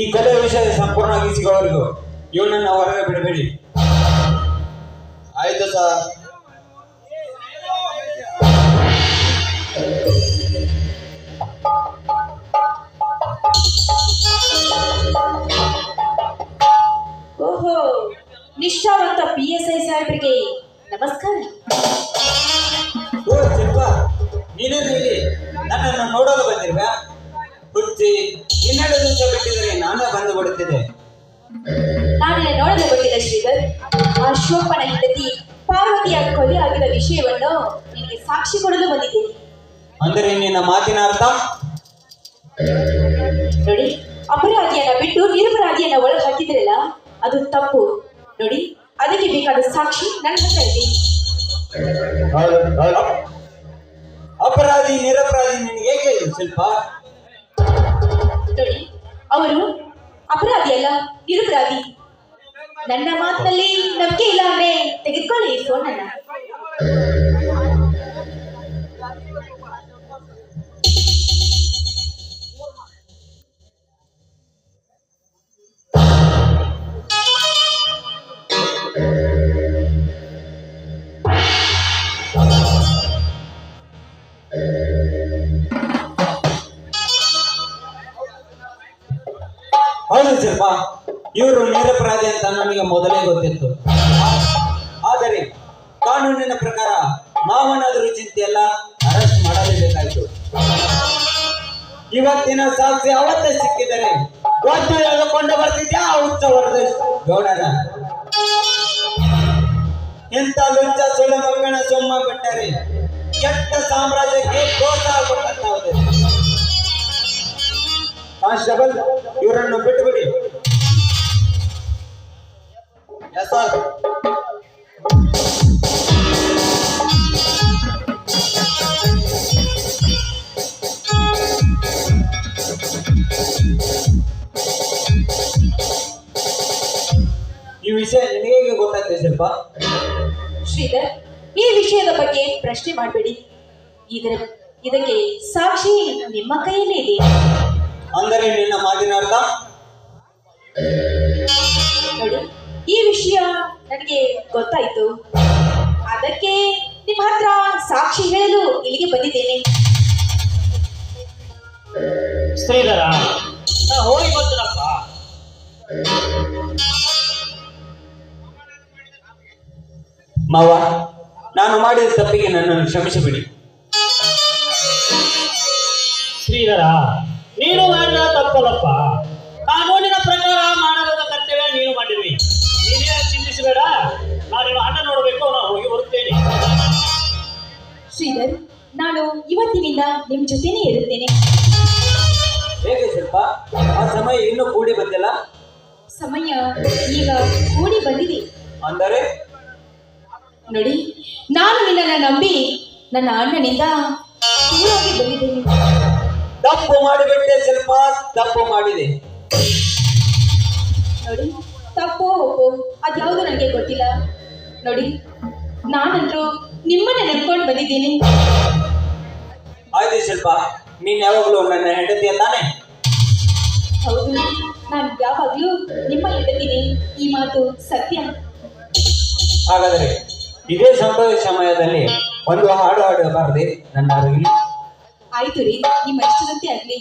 ಈ ಕಲೆ ವಿಷಯ ಸಂಪೂರ್ಣವಾಗಿ ಸಿಗೋವರೆಗೂ ಇವನನ್ನ ಹೊರಗೆ ಬಿಡಬೇಡಿ. ಆಯ್ತು ಸರ್. ಓಹೋ, ನಿಷ್ಠಾವಂತ PSI ಸಾಹೇಬ್ರಿಗೆ ನಮಸ್ಕಾರ. ಓ ಶಿಲ್ಪ, ನೀನೇನು ಇಲ್ಲಿ ನನ್ನನ್ನು ನೋಡಲು ಬಂದಿಲ್ವಾ? ಹುಚ್ಚಿ, ಇನ್ನೆರಡು ದಿವಸ ಬಿಟ್ಟಿದರೆ ನಾನೇ ಬಂದು ಬಿಡುತ್ತಿದ್ದೆ. ನಾನಿನ್ನ ನೋಡಲು ಬಂದಿಲ್ಲ ಶ್ರೀಧರ್. ಆ ಶೋಕನ ಹೆಂಡತಿ ಪಾರ್ವತಿಯ ಕೊಲೆ ಆಗಿದ ವಿಷಯವನ್ನು ನಿನಗೆ ಸಾಕ್ಷಿ ಕೊಡಲು ಬಂದಿದ್ದೇನೆ. ಅಂದರೆ ನಿನ್ನ ಮಾತಿನ ಅರ್ಥ? ನೋಡಿ, ಅಪರಾಧಿಯನ್ನ ಬಿಟ್ಟು ನಿರಪರಾಧಿಯನ್ನ ಒಳಗೆ ಹಾಕಿದ್ರಲ್ಲ, ಅದು ತಪ್ಪು. ನೋಡಿ, ಅದಕ್ಕೆ ಬೇಕಾದ ಸಾಕ್ಷಿ ನನ್ನ ಹತ್ರ ಇದೆ. ಅಪರಾಧಿ ನಿರಪರಾಧಿ ನಿನಗೆ ಹೇಗೆ ಶಿಲ್ಪ? ನೋಡಿ, ಅವರು ಅಪರಾಧಿ ಅಲ್ಲ, ನಿರಪರಾಧಿ. ನನ್ನ ಮಾತಿನಲ್ಲಿ ನಂಬಿಕೆ ಇಲ್ಲ ಅಂದ್ರೆ ತೆಗೆದುಕೊಳ್ಳಿ ಈ ಫೋನ್ ಅನ್ನ. ಹೌದು ಶಿಲ್ಪ, ಇವರು ನಿರಪರಾಧಿ ಅಂತ ನನಗೆ ಮೊದಲೇ ಗೊತ್ತಿತ್ತು. ಆದರೆ ಕಾನೂನಿನ ಪ್ರಕಾರ ನಾವನಾದರೂ ಚಿಂತೆಯಲ್ಲ, ಅರೆಸ್ಟ್ ಮಾಡಲೇಬೇಕಾಯಿತು. ಇವತ್ತಿನ ಸಾಕ್ಷಿ ಅವತ್ತೇ ಸಿಕ್ಕಿದರೆ ಗೊತ್ತು ಎಳೆದುಕೊಂಡು ಬರ್ತಿದ್ಯಾ ಉತ್ಸವದ ಗೌಡನ. ಎಂತ ಲುಚ್ಚ ಸುಳ್ಳು ಮಕ್ಕಳ ಸೊಮ್ಮ ಬಿಟ್ಟರೆ ಕೆಟ್ಟ ಸಾಮ್ರಾಜ್ಯಕ್ಕೆ ಪ್ರೋತ್ಸಾಹ ಕೊಟ್ಟಂತಾವುದೇ. ಕಾನ್ಸ್ಟೇಬಲ್, ಇವರನ್ನು ಬಿಟ್ಟುಬಿಡಿ. Yes sir. ಈ ವಿಷಯ ನಿನಗೆ ಹೇಗೆ ಗೊತ್ತಾಗ್ತದೆ ಶಿಲ್ಪ? ಶ್ರೀಧರ್, ಈ ವಿಷಯದ ಬಗ್ಗೆ ಪ್ರಶ್ನೆ ಮಾಡಬೇಡಿ. ಇದಕ್ಕೆ ಸಾಕ್ಷಿ ನಿಮ್ಮ ಕೈಯಲ್ಲೇ ಇದೆ. ಅಂದರೆ ನಿನ್ನ ಮಾತಿನ ಅರ್ಥ? ನೋಡಿ, ಈ ವಿಷಯ ನನಗೆ ಗೊತ್ತಾಯ್ತು. ಅದಕ್ಕೆ ನಿಮ್ಮ ಹತ್ರ ಸಾಕ್ಷಿ ಹೇಳಲು ಇಲ್ಲಿಗೆ ಬಂದಿದ್ದೇನೆ. ಶ್ರೀಧರ, ಹೋಗಿ ಬಂದ್ರಪ್ಪ. ಮಾವ, ನಾನು ಮಾಡಿದ ತಪ್ಪಿಗೆ ನನ್ನನ್ನು ಕ್ಷಮಿಸಿಬಿಡಿ. ಶ್ರೀಧರ, ನೀನು ಮಾಡಿದ ತಪ್ಪಲ್ಲಪ್ಪ. ಕಾನೂನಿನ ಪ್ರಕಾರ ಮಾಡಬಹುದ ಕರ್ತವ್ಯ ನೀನು ಮಾಡಿರುವಿ. ನೀನೇ ಚಿಂತಿಸಬೇಡ. ನಾನು ಅಣ್ಣ ನೋಡಬೇಕು, ನಾನು ಹೋಗಿ ಬರುತ್ತೇನೆ. ಶ್ರೀಧರ್, ನಾನು ಇವತ್ತಿನಿಂದ ನಿಮ್ಮ ಜೊತೆನೇ ಇರುತ್ತೇನೆ. ಹೇಗೆ ಶಿಲ್ಪ? ಆ ಸಮಯ ಇನ್ನೂ ಕೂಡಿ ಬಂದಿಲ್ಲ. ಸಮಯ ಈಗ ಕೂಡಿ ಬಂದಿದೆ. ಅಂದರೆ ನೋಡಿ, ನಾನು ನಿನ್ನನ್ನು ನಂಬಿ ನನ್ನ ಅಣ್ಣನಿಂದ ದೂರಾಗಿ ಬಂದಿದ್ದೇನೆ. ತಪ್ಪು ಮಾಡಿಬಿಟ್ಟೆ ಶಿಲ್ಪ, ತಪ್ಪು ಮಾಡಿದೆ. ನೋಡಿ, ತಪ್ಪೋ ಒಪ್ಪೋ ಅದ್ಯಾವುದು ನನಗೆ ಗೊತ್ತಿಲ್ಲ. ನೋಡಿ, ನಾನಂತರೂ ನಿಮ್ಮನ್ನ ನಂಬ್ಕೊಂಡು ಬಂದಿದ್ದೇನೆ. ಆಯ್ತು ಶಿಲ್ಪ, ನೀನ್ ಯಾವಾಗಲೂ ನನ್ನ ಹೆಂಡತಿಯ ತಾನೆ? ಹೌದು, ನಾನು ಯಾವಾಗಲೂ ನಿಮ್ಮ ಹೆಂಡತಿನೇ. ಈ ಮಾತು ಸತ್ಯ. ಹಾಗಾದರೆ ಇದೇ ಸಂಭವ ಸಮಯದಲ್ಲಿ ಒಂದು ಹಾಡು ಹಾಡಬಾರದೆ ನನ್ನ ಅರಿವಿ? ಆಯ್ತು ರೀ, ನಿಮ್ಮ ಇಷ್ಟದಂತೆ ಆಗ್ಲಿ.